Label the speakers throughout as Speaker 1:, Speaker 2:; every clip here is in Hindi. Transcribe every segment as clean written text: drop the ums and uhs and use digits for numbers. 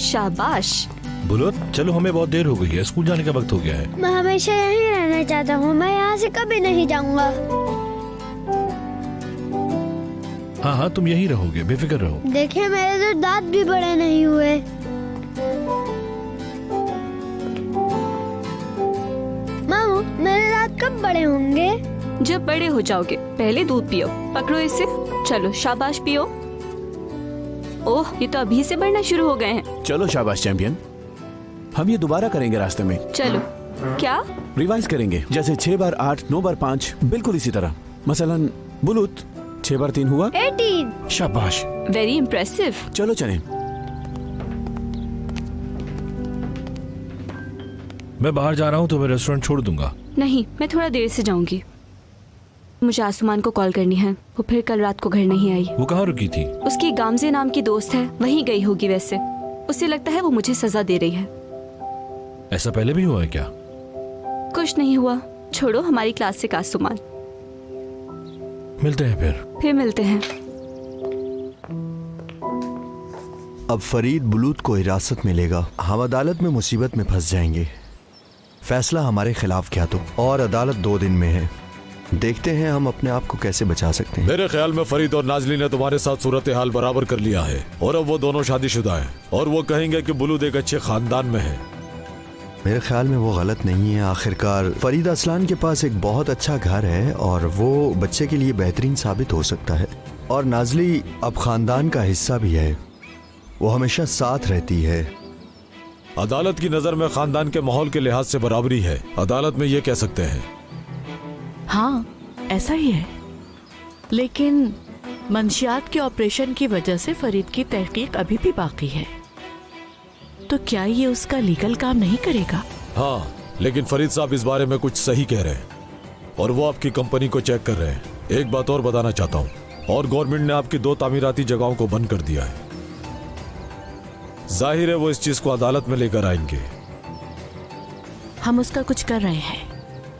Speaker 1: शाबाश।
Speaker 2: बुलुत, चलो हमें बहुत देर हो गई है, स्कूल जाने का वक्त हो गया है।
Speaker 3: मैं हमेशा यहीं रहना चाहता हूँ, मैं यहाँ से कभी नहीं जाऊँगा।
Speaker 2: हाँ हाँ, तुम यहीं रहोगे, बेफिक्र रहो।
Speaker 3: देखिए मेरे तो दांत भी बड़े नहीं हुए। मामू, मेरे दांत कब बड़े होंगे?
Speaker 1: जब बड़े हो जाओगे। पहले दूध पियो, पकड़ो इसे। चलो शाबाश पियो। ओह, ये तो अभी से बढ़ना शुरू हो गए हैं।
Speaker 4: चलो शाबाश चैंपियन, हम ये दोबारा करेंगे रास्ते में।
Speaker 1: चलो। क्या?
Speaker 4: रिवाइज करेंगे, जैसे 6 बार 8, 9 बार 5, बिल्कुल इसी तरह। मसलन बुलुत 6 बार 3 हुआ
Speaker 3: 18।
Speaker 4: शाबाश,
Speaker 1: वेरी इम्प्रेसिव।
Speaker 4: चलो चलें।
Speaker 2: मैं बाहर जा रहा हूँ तो मैं रेस्टोरेंट छोड़ दूंगा।
Speaker 1: नहीं, मैं थोड़ा देर से जाऊंगी। मुझे आसमान को कॉल करनी है, वो फिर कल रात को घर नहीं आई।
Speaker 2: वो कहाँ रुकी थी?
Speaker 1: उसकी गामजे नाम की दोस्त है, वहीं गई होगी वैसे। उसे लगता है वो मुझे सजा दे रही है।
Speaker 2: ऐसा पहले भी हुआ है क्या?
Speaker 1: कुछ नहीं हुआ, छोड़ो। हमारी क्लास से का आसमान।
Speaker 2: मिलते हैं
Speaker 1: फिर मिलते हैं।
Speaker 5: अब फरीद बुलूत को हिरासत में लेगा, हम अदालत में मुसीबत में फंस जाएंगे। फैसला हमारे खिलाफ क्या तो, और अदालत 2 दिन में है। देखते हैं हम अपने आप को कैसे बचा सकते हैं।
Speaker 6: मेरे ख्याल में फरीद और नाजली ने तुम्हारे साथ सूरत हाल बराबर कर लिया है और अब वो दोनों शादीशुदा हैं और वो कहेंगे कि बुलूद एक अच्छे खानदान में है।
Speaker 5: मेरे ख्याल में वो गलत नहीं है। आखिरकार फरीद असलान के पास एक बहुत अच्छा घर है और वो बच्चे के लिए बेहतरीन साबित हो सकता है। और नाजली अब खानदान का हिस्सा भी है, वो हमेशा साथ रहती है।
Speaker 6: अदालत की नजर में खानदान के माहौल के लिहाज से बराबरी है, अदालत में ये कह सकते हैं।
Speaker 7: हाँ, ऐसा ही है, लेकिन मंशियात के ऑपरेशन की वजह से फरीद की तहकीक अभी भी बाकी है। तो क्या ये उसका लीगल काम नहीं करेगा?
Speaker 6: हाँ, लेकिन फरीद साहब इस बारे में कुछ सही कह रहे हैं और वो आपकी कंपनी को चेक कर रहे हैं। एक बात और बताना चाहता हूँ, और गवर्नमेंट ने आपकी 2 तामीराती जगहों को बंद कर दिया है। जाहिर है वो इस चीज को अदालत में लेकर आएंगे।
Speaker 7: हम उसका कुछ कर रहे हैं।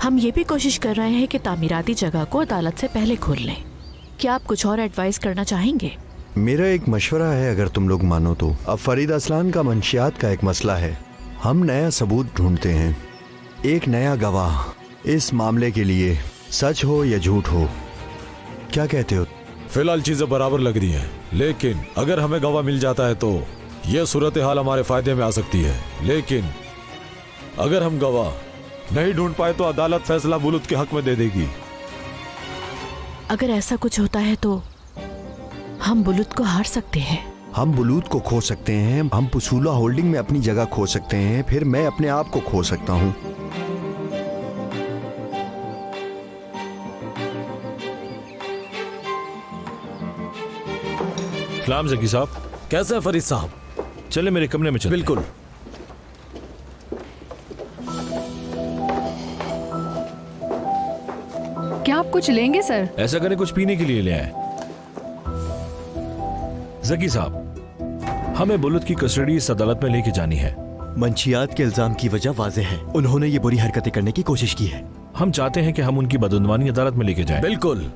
Speaker 7: हम ये भी कोशिश कर रहे हैं कि तामीराती जगह को अदालत से पहले खोल लें। क्या आप कुछ और एडवाइस करना चाहेंगे?
Speaker 5: मेरा एक मशवरा है, अगर तुम लोग मानो तो। अब फरीद असलान का मंशियात का एक मसला है, हम नया सबूत ढूंढते हैं, एक नया गवाह इस मामले के लिए, सच हो या झूठ हो। क्या कहते हो?
Speaker 6: फिलहाल चीजें बराबर लग रही हैं, लेकिन अगर हमें गवाह मिल जाता है तो यह सूरत हाल हमारे फायदे में आ सकती है। लेकिन अगर हम गवाह नहीं ढूंढ पाए तो अदालत फैसला बुलूद के हक में दे देगी।
Speaker 7: अगर ऐसा कुछ होता है तो हम बुलूद को हार सकते हैं।
Speaker 5: हम बुलूद को खो सकते हैं, हम पुसूला होल्डिंग में अपनी जगह खो सकते हैं, फिर मैं अपने आप को खो सकता हूँ।
Speaker 2: सलाम जकी साहब।
Speaker 6: कैसे है फरीद साहब?
Speaker 2: चले मेरे कमरे में चलते हैं।
Speaker 6: बिल्कुल।
Speaker 8: क्या आप कुछ लेंगे सर?
Speaker 2: ऐसा करें, कुछ पीने के लिए ले आए। जकी साहब, हमें बुलुत की कस्टडी इस अदालत में लेके जानी है।
Speaker 9: मंशियात के इल्जाम की वजह वाज़ेह है, उन्होंने ये बुरी हरकतें करने की कोशिश की है।
Speaker 2: हम चाहते हैं कि हम उनकी बदउनवानी अदालत में लेके जाएं।
Speaker 6: बिल्कुल।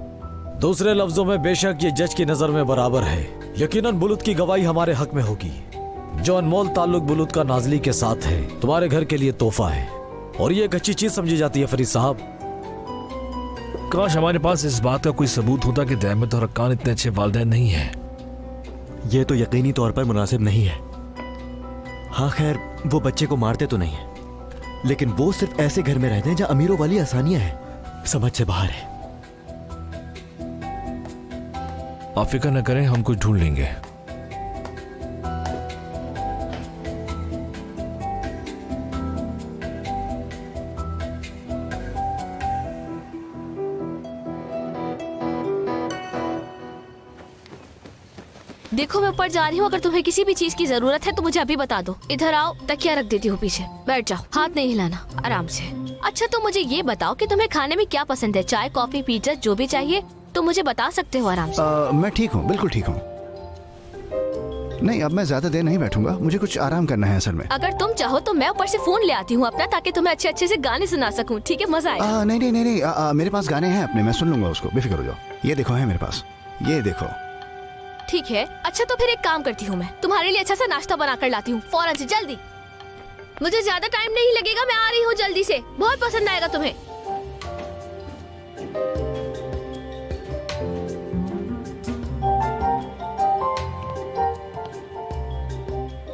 Speaker 6: दूसरे लफ्जों में, बेशक ये जज की नजर में बराबर है, यकीनन बुलूद की गवाही हमारे हक में होगी। जो अनमोल ताल्लुक बुलूद का नाजली के साथ है, तुम्हारे घर के लिए तोहफा है और ये एक अच्छी चीज समझी जाती है फरीद साहब।
Speaker 2: काश हमारे पास इस बात का कोई सबूत होता कि दहमत और अक्कान इतने अच्छे वालिदैन नहीं हैं।
Speaker 9: ये तो यकीनी तौर पर मुनासिब नहीं है। हाँ खैर, वो बच्चे को मारते तो नहीं है, लेकिन वो सिर्फ ऐसे घर में रहते हैं जहाँ अमीरों वाली आसानियां हैं। समझ से बाहर है।
Speaker 2: आप फिक्र न करें, हम कुछ ढूंढ लेंगे।
Speaker 10: देखो मैं ऊपर जा रही हूँ, अगर तुम्हें किसी भी चीज की जरूरत है तो मुझे अभी बता दो। इधर आओ, तकिया रख देती हूँ पीछे, बैठ जाओ, हाथ नहीं हिलाना, आराम से। अच्छा तो मुझे ये बताओ कि तुम्हें खाने में क्या पसंद है? चाय, कॉफी, पिज्जा, जो भी चाहिए तो मुझे बता सकते हो आराम से।
Speaker 11: मैं ठीक हूँ, बिल्कुल ठीक हूँ। नहीं, अब मैं ज्यादा देर नहीं बैठूंगा, मुझे कुछ आराम करना है असल में।
Speaker 10: अगर तुम चाहो तो मैं ऊपर से फोन ले आती हूँ अपना, ताकि तुम्हें अच्छे अच्छे से गाने सुना सकूँ। ठीक है, मजा आएगा।
Speaker 11: नहीं नहीं नहीं नहीं, मेरे पास गाने हैं अपने, मैं सुन लूंगा उसको, बेफिक्र हो जाओ। ये देखो है मेरे पास, ये देखो।
Speaker 10: ठीक है, अच्छा तो फिर एक काम करती हूँ, मैं तुम्हारे लिए अच्छा सा नाश्ता बना कर लाती हूँ फौरन से, जल्दी। मुझे ज्यादा टाइम नहीं लगेगा, मैं आ रही हूँ जल्दी से, बहुत पसंद आएगा तुम्हें।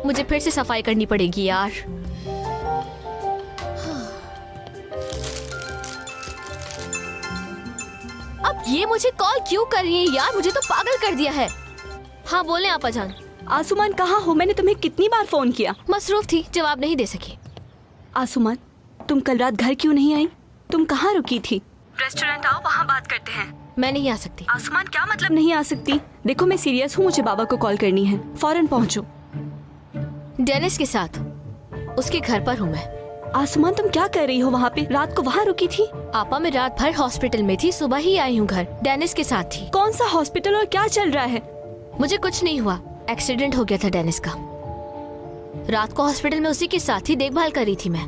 Speaker 10: मुझे फिर से सफाई करनी पड़ेगी यार। अब ये मुझे कॉल क्यों कर रही है यार, मुझे तो पागल कर दिया है। हाँ बोले आपा जान।
Speaker 1: आसुमान कहाँ हो? मैंने तुम्हें कितनी बार फोन किया।
Speaker 10: मसरूफ थी, जवाब नहीं दे सकी।
Speaker 1: आसुमान, तुम कल रात घर क्यों नहीं आई? तुम कहाँ रुकी थी? रेस्टोरेंट आओ, वहाँ बात करते हैं।
Speaker 10: मैं नहीं आ सकती।
Speaker 1: आसुमान, क्या मतलब नहीं आ सकती? देखो मैं सीरियस हूँ, मुझे बाबा को कॉल करनी है, फौरन पहुँचो।
Speaker 10: डेनिस के साथ, उसके घर पर हूँ मैं।
Speaker 1: आसुमान, तुम क्या कर रही हो वहाँ पे? रात को वहाँ रुकी थी?
Speaker 10: आपा मैं रात भर हॉस्पिटल में थी, सुबह ही आई हूँ घर, डेनिस के साथ थी।
Speaker 1: कौन सा हॉस्पिटल और क्या चल रहा है?
Speaker 10: मुझे कुछ नहीं हुआ, एक्सीडेंट हो गया था डेनिस का। रात को हॉस्पिटल में उसी के साथ ही देखभाल कर रही थी मैं।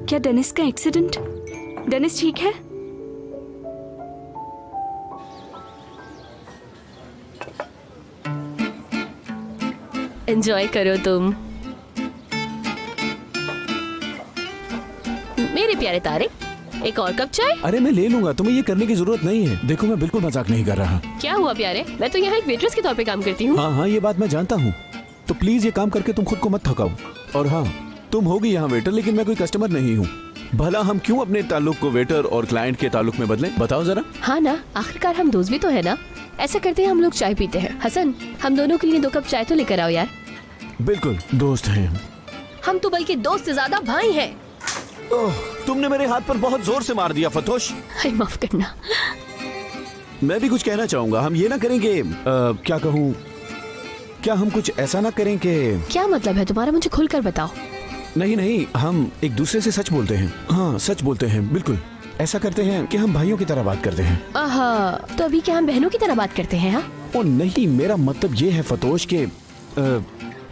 Speaker 1: क्या डेनिस का एक्सीडेंट? डेनिस ठीक है?
Speaker 10: एंजॉय करो तुम मेरे प्यारे तारे। एक और कप चाय?
Speaker 4: अरे मैं ले लूंगा, तुम्हें ये करने की जरूरत नहीं है। देखो मैं बिल्कुल मजाक नहीं कर रहा।
Speaker 10: क्या हुआ प्यारे, मैं तो यहाँ एक वेट्रेस के तौर पे काम करती हूँ।
Speaker 4: हाँ हाँ, ये बात मैं जानता हूँ। तो प्लीज ये काम करके तुम खुद को मत थकाओ। और हाँ, तुम होगी यहाँ वेटर, लेकिन मैं कोई कस्टमर नहीं हूँ। भला हम क्यों अपने ताल्लुक को वेटर और क्लाइंट के ताल्लुक में बदलें? बताओ जरा।
Speaker 10: हाँ ना, आखिरकार हम दोस्त भी तो है ना। ऐसा करते हैं, हम लोग चाय पीते हैं। हसन, हम दोनों के लिए 2 कप चाय तो लेकर आओ यार।
Speaker 4: बिल्कुल, दोस्त हैं
Speaker 10: हम तो बल्कि दोस्त से ज्यादा भाई हैं।
Speaker 4: ओह, तुमने मेरे हाथ पर बहुत जोर से मार दिया फतोश।
Speaker 10: माफ करना।
Speaker 4: मैं भी कुछ कहना चाहूंगा। हम ये ना करेंगे, क्या कहूँ, क्या हम कुछ ऐसा ना करें कि...
Speaker 10: क्या मतलब है तुम्हारा, मुझे खुलकर बताओ।
Speaker 4: नहीं नहीं, हम एक दूसरे से सच बोलते हैं। हाँ, सच बोलते हैं, बिल्कुल ऐसा करते हैं कि हम भाइयों की तरह बात करते हैं।
Speaker 10: आहा, तो अभी क्या हम बहनों की तरह बात करते हैं? हाँ?
Speaker 4: ओ नहीं, मेरा मतलब ये है फतोश के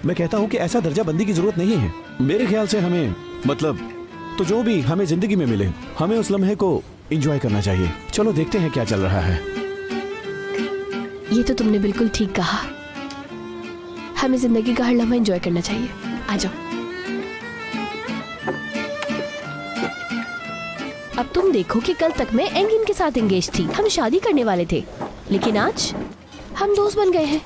Speaker 4: मैं कहता हूँ कि ऐसा दर्जा बंदी की जरूरत नहीं है। मेरे ख्याल से हमें, मतलब तो जो भी हमें जिंदगी में मिले, हमें उस लम्हे को एंजॉय करना चाहिए। चलो देखते हैं क्या चल रहा है।
Speaker 10: ये तो तुमने बिल्कुल ठीक कहा, हमें जिंदगी का हर लम्हा एंजॉय करना चाहिए। आ जाओ। अब तुम देखो कि कल तक मैं एंगिन के साथ एंगेज थी, हम शादी करने वाले थे, लेकिन आज हम दोस्त बन गए हैं।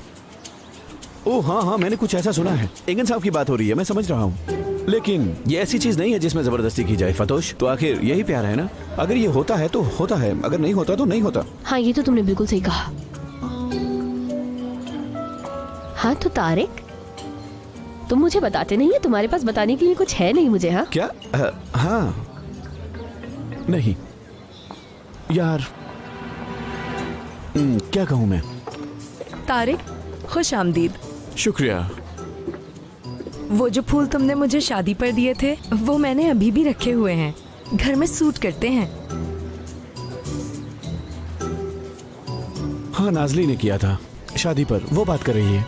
Speaker 4: ओह हाँ हाँ, मैंने कुछ ऐसा सुना है। एंगन साहब की बात हो रही है, मैं समझ रहा हूँ। लेकिन ये ऐसी चीज नहीं है जिसमें जबरदस्ती की जाए फतोश। तो आखिर यही प्यार है ना? अगर ये होता है तो होता है, अगर नहीं होता तो नहीं होता।
Speaker 10: हाँ, ये तो तुमने बिल्कुल सही कहा। हाँ तो तारिक, तुम मुझे बताते नहीं है, तुम्हारे पास बताने के लिए कुछ है नहीं मुझे? हाँ
Speaker 4: क्या? हाँ नहीं यार, क्या कहूँ मैं।
Speaker 8: तारिक, खुश आमदीद।
Speaker 4: शुक्रिया।
Speaker 8: वो जो फूल तुमने मुझे शादी पर दिए थे, वो मैंने अभी भी रखे हुए हैं, घर में सूट करते हैं।
Speaker 4: हाँ, नाजली ने किया था शादी पर, वो बात कर रही है।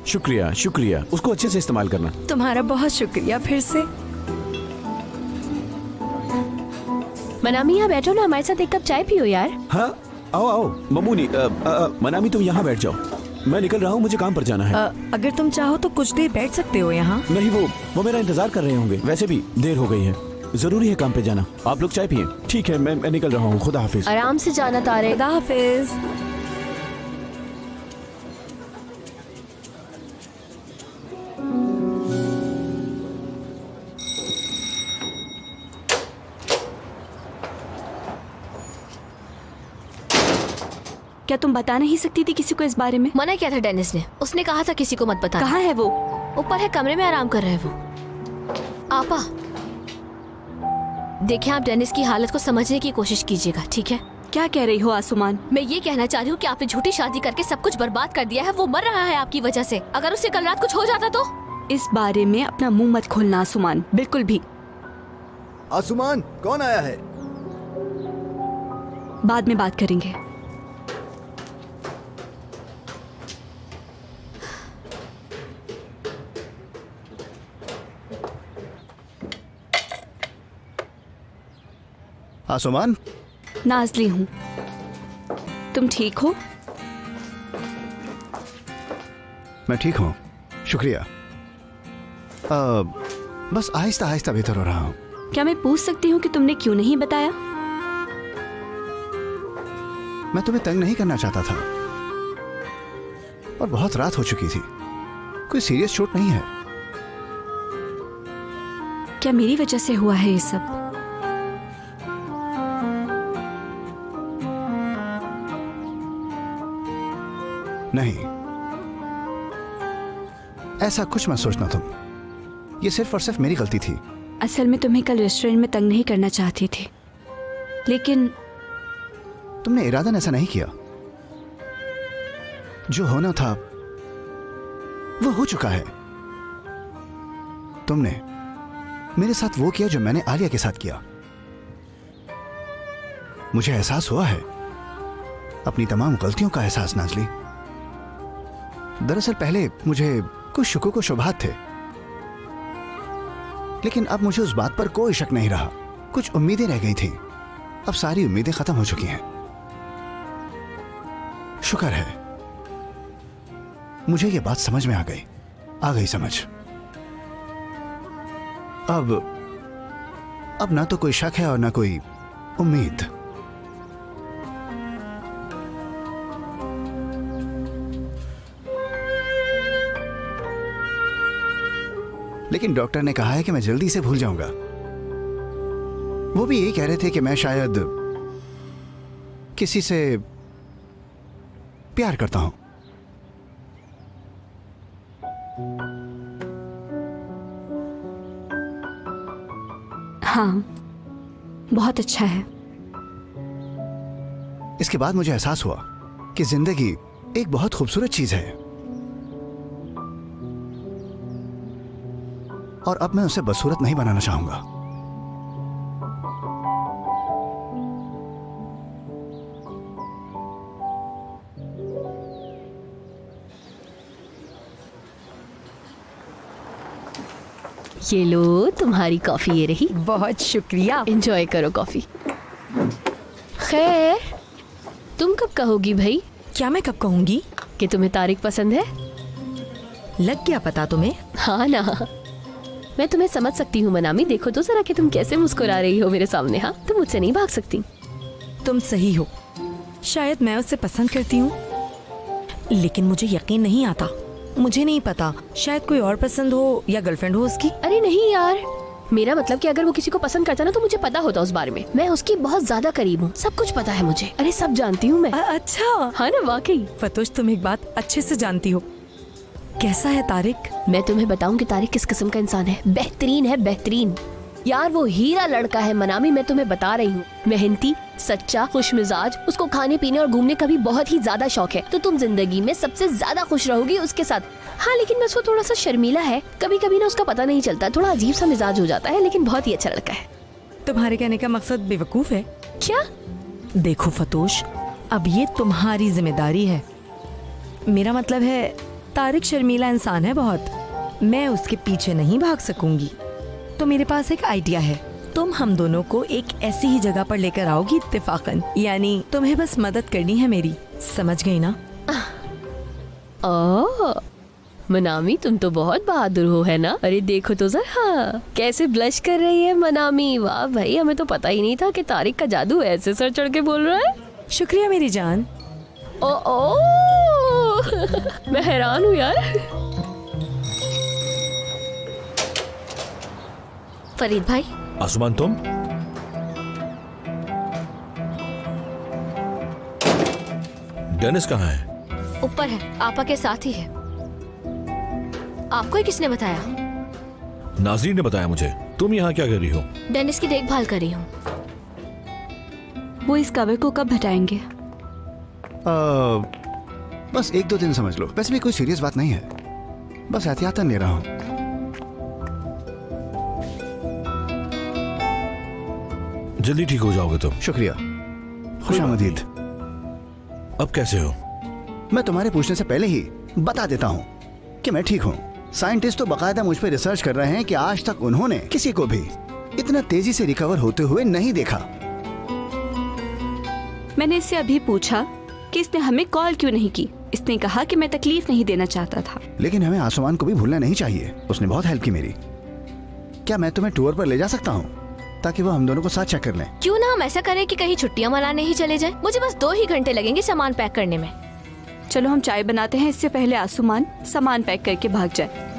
Speaker 4: शुक्रिया शुक्रिया, उसको अच्छे से इस्तेमाल करना।
Speaker 8: तुम्हारा बहुत शुक्रिया फिर से।
Speaker 10: मनामी, यहाँ बैठो ना, हमारे साथ 1 कप चाय पियो यार।
Speaker 4: हाँ आओ आओ ममूनी। मनामी तुम यहाँ बैठ जाओ, मैं निकल रहा हूँ, मुझे काम पर जाना है।
Speaker 8: अगर तुम चाहो तो कुछ देर बैठ सकते हो यहाँ।
Speaker 4: नहीं, वो मेरा इंतजार कर रहे होंगे, वैसे भी देर हो गई है, जरूरी है काम पे जाना। आप लोग चाय पिए। ठीक है, मैं निकल रहा हूँ, खुदा हाफिज।
Speaker 10: आराम से जाना तारे।
Speaker 8: खुदा हाफिज।
Speaker 1: क्या तुम बता नहीं सकती थी किसी को इस बारे में?
Speaker 10: मना किया था डेनिस ने, उसने कहा था किसी को मत बताना।
Speaker 1: कहाँ है वो?
Speaker 10: ऊपर है, कमरे में आराम कर रहे हैं वो। आपा देखिए, आप डेनिस की हालत को समझने की कोशिश कीजिएगा, ठीक है?
Speaker 1: क्या कह रही हो आसुमान?
Speaker 10: मैं ये कहना चाह रही हूँ कि आपने झूठी शादी करके सब कुछ बर्बाद कर दिया है। वो मर रहा है आपकी वजह से। अगर उससे कल रात कुछ हो जाता तो?
Speaker 1: इस बारे में अपना मुंह मत खोलना आसुमान, बिल्कुल भी।
Speaker 5: आसुमान, कौन आया है?
Speaker 1: बाद में बात करेंगे।
Speaker 11: आसुमान,
Speaker 1: नाजली हूँ। तुम ठीक हो?
Speaker 11: मैं ठीक हूँ, शुक्रिया। बस आहिस्ता आहिस्ता बेहतर हो रहा हूँ।
Speaker 1: क्या मैं पूछ सकती हूँ कि तुमने क्यों नहीं बताया?
Speaker 11: मैं तुम्हें तंग नहीं करना चाहता था और बहुत रात हो चुकी थी। कोई सीरियस चोट नहीं है।
Speaker 1: क्या मेरी वजह से हुआ है ये सब?
Speaker 11: नहीं, ऐसा कुछ मत सोचना तुम। ये सिर्फ और सिर्फ मेरी गलती थी।
Speaker 1: असल में तुम्हें कल रेस्टोरेंट में तंग नहीं करना चाहती थी, लेकिन
Speaker 11: तुमने इरादन ऐसा नहीं किया। जो होना था वो हो चुका है। तुमने मेरे साथ वो किया जो मैंने आलिया के साथ किया। मुझे एहसास हुआ है, अपनी तमाम गलतियों का एहसास, नाज़ली। दरअसल पहले मुझे कुछ शुकों को शुबहात थे, लेकिन अब मुझे उस बात पर कोई शक नहीं रहा। कुछ उम्मीदें रह गई थीं, अब सारी उम्मीदें खत्म हो चुकी हैं। शुक्र है, मुझे ये बात समझ में आ गई समझ। अब ना तो कोई शक है और ना कोई उम्मीद। लेकिन डॉक्टर ने कहा है कि मैं जल्दी से भूल जाऊंगा। वो भी यही कह रहे थे कि मैं शायद किसी से प्यार करता हूं।
Speaker 1: हाँ, बहुत अच्छा है।
Speaker 11: इसके बाद मुझे एहसास हुआ कि जिंदगी एक बहुत खूबसूरत चीज है और अब मैं उसे बदसूरत नहीं बनाना चाहूंगा।
Speaker 10: ये लो तुम्हारी कॉफी, ये रही।
Speaker 8: बहुत शुक्रिया।
Speaker 10: एंजॉय करो कॉफी। खैर, तुम कब कहोगी भाई
Speaker 8: क्या मैं कब कहूंगी
Speaker 10: कि तुम्हें तारिक पसंद है?
Speaker 8: लग गया पता तुम्हें?
Speaker 10: हाँ ना, मैं तुम्हें समझ सकती हूँ मनामी। देखो तो जरा कि तुम कैसे मुस्कुरा रही हो मेरे सामने। हाँ, तुम मुझसे नहीं भाग सकती।
Speaker 8: तुम सही हो, शायद मैं उसे पसंद करती हूँ, लेकिन मुझे यकीन नहीं आता। मुझे नहीं पता, शायद कोई और पसंद हो या गर्लफ्रेंड हो उसकी।
Speaker 10: अरे नहीं यार, मेरा मतलब कि अगर वो किसी को पसंद करता ना तो मुझे पता होता उस बारे में। मैं उसकी बहुत ज्यादा करीब हूँ, सब कुछ पता है मुझे। अरे सब जानती हूँ मैं।
Speaker 8: अच्छा।
Speaker 10: हाँ ना, वाकई।
Speaker 8: फतोश, तुम एक बात अच्छे से जानती हो। कैसा है तारिक?
Speaker 10: मैं तुम्हें बताऊं कि तारिक किस किस्म का इंसान है। बेहतरीन है, बेहतरीन। यार वो हीरा लड़का है मनामी, मैं तुम्हें बता रही हूँ। मेहनती, सच्चा, खुश मिजाज। उसको खाने पीने और घूमने का भी बहुत ही ज्यादा शौक है। तो तुम जिंदगी में सबसे ज्यादा खुश रहोगी उसके साथ। हाँ, लेकिन मैं उसको थोड़ा सा शर्मीला है, कभी कभी ना उसका पता नहीं चलता, थोड़ा अजीब सा मिजाज हो जाता है, लेकिन बहुत ही अच्छा लड़का है।
Speaker 8: तुम्हारे कहने का मकसद बेवकूफ है
Speaker 10: क्या?
Speaker 8: देखो फतोश, अब ये तुम्हारी जिम्मेदारी है। मेरा मतलब है तारिक शर्मीला इंसान है बहुत, मैं उसके पीछे नहीं भाग सकूंगी। तो मेरे पास एक आइडिया है। तुम हम दोनों को एक ऐसी ही जगह पर लेकर आओगी इत्तेफाकन, यानी तुम्हें बस मदद करनी है मेरी, समझ गई ना?
Speaker 10: ओह मनामी, तुम तो बहुत बहादुर हो, है ना? अरे देखो तो जरा कैसे ब्लश कर रही है मनामी। वाह भाई, हमें तो पता ही नहीं था कि तारिक का जादू ऐसे सर चढ़ के बोल रहा है।
Speaker 8: शुक्रिया मेरी जान।
Speaker 10: ओ मैं हैरान हूँ यार। फरीद भाई।
Speaker 2: आसमान, तुम? डेनिस कहाँ है?
Speaker 10: ऊपर है, आपा के साथ ही है। आपको ही किसने बताया?
Speaker 2: नाज़रीन ने बताया मुझे। तुम यहाँ क्या कर रही हो?
Speaker 10: डेनिस की देखभाल कर रही हूँ।
Speaker 1: वो इस कवर को कब हटाएंगे?
Speaker 11: बस 1-2 दिन समझ लो। वैसे भी कोई सीरियस बात नहीं है, बस एहतियातन ले रहा हूँ।
Speaker 2: जल्दी ठीक हो जाओगे तुम।
Speaker 11: शुक्रिया, खुशामदीद।
Speaker 2: अब कैसे हो?
Speaker 11: मैं तुम्हारे पूछने से पहले ही बता देता हूँ कि मैं ठीक हूँ। साइंटिस्ट तो बाकायदा मुझ पर रिसर्च कर रहे हैं कि आज तक उन्होंने किसी को भी इतना तेजी से रिकवर होते हुए नहीं देखा।
Speaker 1: मैंने इससे अभी पूछा कि इसने हमें कॉल क्यों नहीं की। इसने कहा कि मैं तकलीफ नहीं देना चाहता था।
Speaker 11: लेकिन हमें आसमान को भी भूलना नहीं चाहिए, उसने बहुत हेल्प की मेरी। क्या मैं तुम्हें टूर पर ले जा सकता हूँ ताकि वो हम दोनों को साथ चेक कर लें?
Speaker 10: क्यों ना हम ऐसा करें कि कहीं छुट्टियां मनाने ही चले जाएं। मुझे बस 2 ही घंटे लगेंगे सामान पैक करने में।
Speaker 1: चलो हम चाय बनाते हैं, इससे पहले आसमान सामान पैक करके भाग जाए।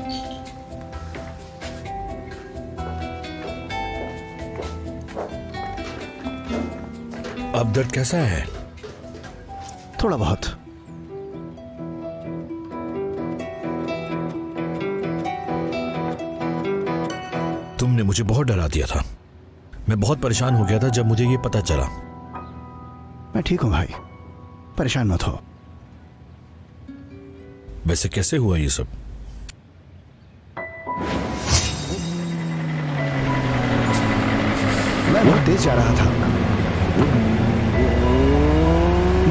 Speaker 2: अब दर्द कैसा है?
Speaker 11: थोड़ा बहुत।
Speaker 2: तुमने मुझे बहुत डरा दिया था। मैं बहुत परेशान हो गया था जब मुझे ये पता चला।
Speaker 11: मैं ठीक हूँ भाई, परेशान मत हो।
Speaker 2: वैसे कैसे हुआ ये सब?
Speaker 11: मैं बहुत तेज जा रहा था।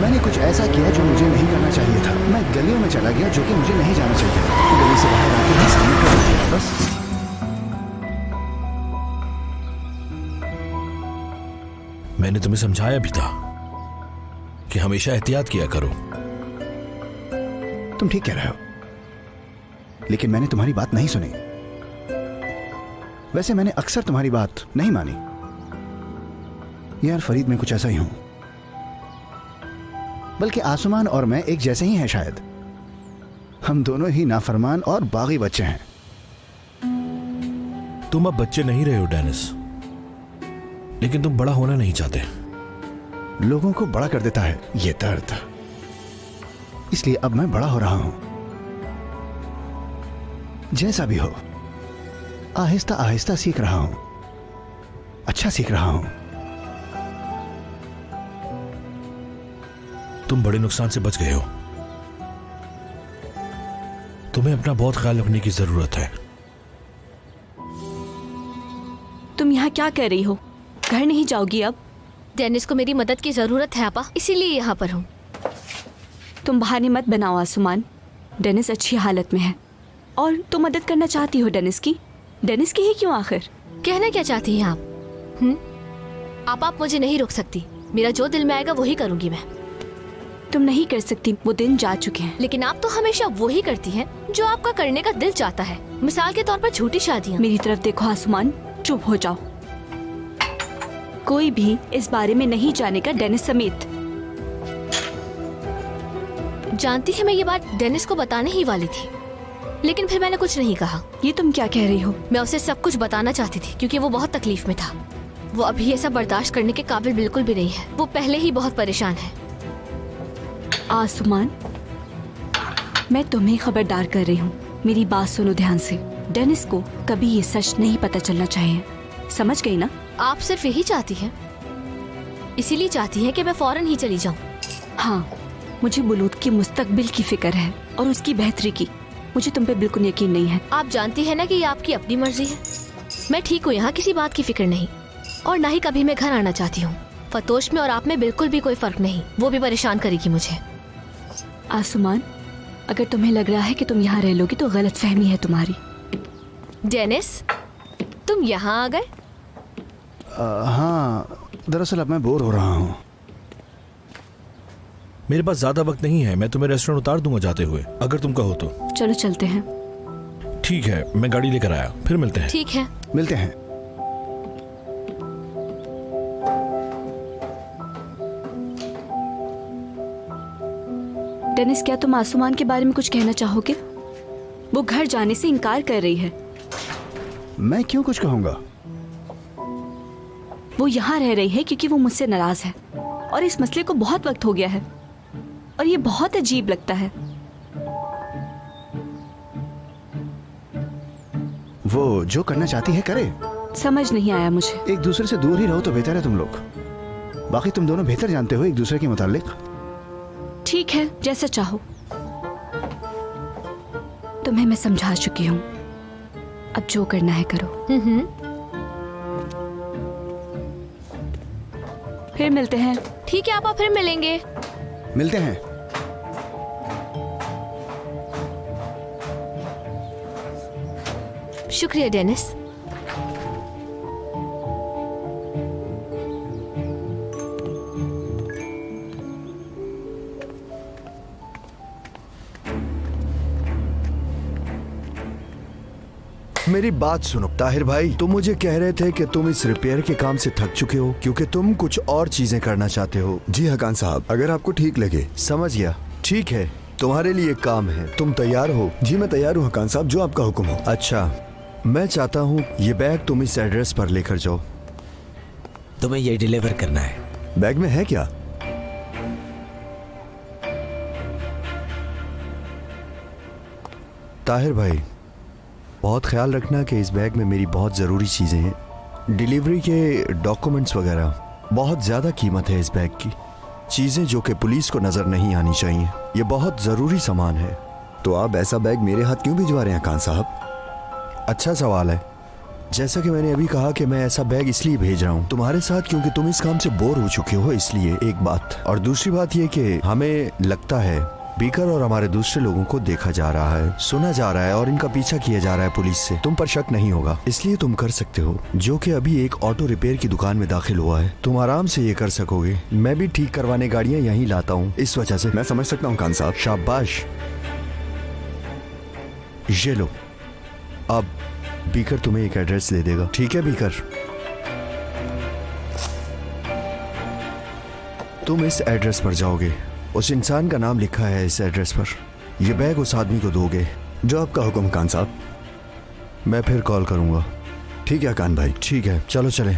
Speaker 11: मैंने कुछ ऐसा किया जो मुझे नहीं करना चाहिए था। मैं गलियों में चला गया जो कि मुझे नहीं जाना चाहिए था। गली से बाहर आके मैं सामने कर दिया बस।
Speaker 2: मैंने तुम्हें समझाया भी था कि हमेशा एहतियात किया करो।
Speaker 11: तुम ठीक कह रहे हो, लेकिन मैंने तुम्हारी बात नहीं सुनी। वैसे मैंने अक्सर तुम्हारी बात नहीं मानी। यार फरीद, मैं कुछ ऐसा ही हूं। बल्कि आसमान और मैं एक जैसे ही हैं शायद। हम दोनों ही नाफरमान और बागी बच्चे हैं।
Speaker 2: तुम अब बच्चे नहीं रहे हो डेनिस, लेकिन तुम बड़ा होना नहीं चाहते।
Speaker 11: लोगों को बड़ा कर देता है ये दर्द, इसलिए अब मैं बड़ा हो रहा हूं। जैसा भी हो, आहिस्ता आहिस्ता सीख रहा हूं, अच्छा सीख रहा हूं।
Speaker 2: तुम बड़े नुकसान से बच गए हो। तुम्हें अपना बहुत ख्याल रखने की जरूरत है।
Speaker 1: तुम यहाँ क्या कर रही हो? घर नहीं जाओगी अब?
Speaker 10: डेनिस को मेरी मदद की जरूरत है आपा, इसीलिए यहाँ पर हूँ।
Speaker 1: तुम बहाने मत बनाओ आसमान। डेनिस अच्छी हालत में है और तुम मदद करना चाहती हो डेनिस की। डेनिस की ही क्यों आखिर?
Speaker 10: कहना क्या चाहती हैं आप? आप मुझे नहीं रोक सकती। मेरा जो दिल में आएगा वही करूंगी मैं।
Speaker 1: तुम नहीं कर सकती, वो दिन जा चुके हैं।
Speaker 10: लेकिन आप तो हमेशा वही करती हैं जो आपका करने का दिल चाहता है। मिसाल के तौर पर झूठी शादियाँ।
Speaker 1: मेरी तरफ देखो आसमान, चुप हो जाओ। कोई भी इस बारे में नहीं जानेगा, डेनिस समेत।
Speaker 10: जानती है, मैं ये बात डेनिस को बताने ही वाली थी, लेकिन फिर मैंने कुछ नहीं कहा।
Speaker 1: ये तुम क्या कह रही हो?
Speaker 10: मैं उसे सब कुछ बताना चाहती थी क्योंकि वो बहुत तकलीफ में था। वो अभी ऐसा बर्दाश्त करने के काबिल बिल्कुल भी नहीं है। वो पहले ही बहुत परेशान है।
Speaker 1: आसमान, मैं तुम्हें खबरदार कर रही हूँ। मेरी बात सुनो ध्यान से। डेनिस को कभी ये सच नहीं पता चलना चाहिए, समझ गई ना?
Speaker 10: आप सिर्फ यही चाहती हैं, इसीलिए चाहती हैं कि मैं फौरन ही चली जाऊं।
Speaker 1: हाँ, मुझे बुलूद की मुस्तकबिल की फिक्र है और उसकी बेहतरी की। मुझे तुम पे बिल्कुल यकीन नहीं है।
Speaker 10: आप जानती है ना कि ये आपकी अपनी मर्जी है। मैं ठीक हूँ, यहाँ किसी बात की फिक्र नहीं, और ना ही कभी मैं घर आना चाहती हूँ। फतोश में और आप में बिल्कुल भी कोई फर्क नहीं। वो भी परेशान करेगी मुझे।
Speaker 1: आसमान, अगर तुम्हें लग रहा है कि तुम यहाँ रह लोगी तो गलत फहमी है तुम्हारी।
Speaker 10: डेनिस, तुम यहाँ आ गए?
Speaker 11: हाँ, दरअसल अब मैं बोर हो रहा हूँ।
Speaker 2: मेरे पास ज्यादा वक्त नहीं है। मैं तुम्हें रेस्टोरेंट उतार दूंगा जाते हुए, अगर तुम कहो तो।
Speaker 1: चलो चलते हैं।
Speaker 2: ठीक है, मैं गाड़ी लेकर आया, फिर मिलते हैं।
Speaker 10: ठीक है,
Speaker 11: मिलते हैं।
Speaker 1: डेनिस, क्या तुम आसमान के बारे में कुछ कहना चाहोगे? वो घर जाने से इनकार कर रही है।
Speaker 11: मैं क्यों कुछ कहूँगा?
Speaker 1: वो यहाँ रह रही है क्योंकि वो मुझसे नाराज है और इस मसले को बहुत वक्त हो गया है और ये बहुत अजीब लगता है।
Speaker 11: वो जो करना चाहती है करे।
Speaker 1: समझ नहीं आया मुझे।
Speaker 11: एक दूसरे से दूर ही रहो तो बेहतर है तुम लोग। बाकी तुम दोनों बेहतर जानते हो एक दूसरे के मुतालिक।
Speaker 1: ठीक है, जैसा चाहो। तुम्हें मैं समझा चुकी हूँ, अब जो करना है करो। फिर मिलते हैं।
Speaker 10: ठीक है आप फिर मिलेंगे।
Speaker 11: मिलते हैं।
Speaker 10: शुक्रिया डेनिस।
Speaker 5: मेरी बात सुनो ताहिर भाई, तुम मुझे कह रहे थे कि तुम इस रिपेयर के काम से थक चुके हो क्योंकि तुम कुछ और चीजें करना चाहते हो।
Speaker 11: जी हाँ खान साहब, अगर आपको ठीक लगे।
Speaker 5: समझ गया, ठीक है, तुम्हारे लिए काम है, तुम तैयार हो?
Speaker 11: जी मैं तैयार हूँ खान साहब, जो आपका हुक्म हो।
Speaker 5: अच्छा, मैं चाहता हूँ ये बैग तुम इस एड्रेस पर लेकर जाओ।
Speaker 6: तुम्हें ये डिलीवर करना है।
Speaker 11: बैग में है क्या?
Speaker 5: ताहिर भाई, बहुत ख्याल रखना कि इस बैग में मेरी बहुत ज़रूरी चीज़ें हैं। डिलीवरी के डॉक्यूमेंट्स वगैरह, बहुत ज़्यादा कीमत है इस बैग की। चीज़ें जो कि पुलिस को नज़र नहीं आनी चाहिए। ये बहुत ज़रूरी सामान है।
Speaker 11: तो आप ऐसा बैग मेरे हाथ क्यों भिजवा रहे हैं खान साहब?
Speaker 5: अच्छा सवाल है। जैसा कि मैंने अभी कहा कि मैं ऐसा बैग इसलिए भेज रहा हूँ तुम्हारे साथ क्योंकि तुम इस काम से बोर हो चुके हो, इसलिए एक बात। और दूसरी बात ये कि हमें लगता है बीकर और हमारे दूसरे लोगों को देखा जा रहा है, सुना जा रहा है और इनका पीछा किया जा रहा है पुलिस से। तुम पर शक नहीं होगा, इसलिए तुम कर सकते हो, जो कि अभी एक ऑटो रिपेयर की दुकान में दाखिल हुआ है। तुम आराम से ये कर सकोगे। मैं भी ठीक करवाने गाड़ियां यहीं लाता हूँ, इस वजह से।
Speaker 11: मैं समझ सकता हूँ खान साहब।
Speaker 5: शाबाश। ये लो, अब बीकर तुम्हें एक एड्रेस दे देगा। ठीक है बीकर, तुम इस एड्रेस पर जाओगे। उस इंसान का नाम लिखा है इस एड्रेस पर। यह बैग उस आदमी को दोगे।
Speaker 11: जो आपका हुक्म खान साहब।
Speaker 5: मैं फिर कॉल करूंगा।
Speaker 11: ठीक है खान भाई।
Speaker 5: ठीक है, चलो चलें।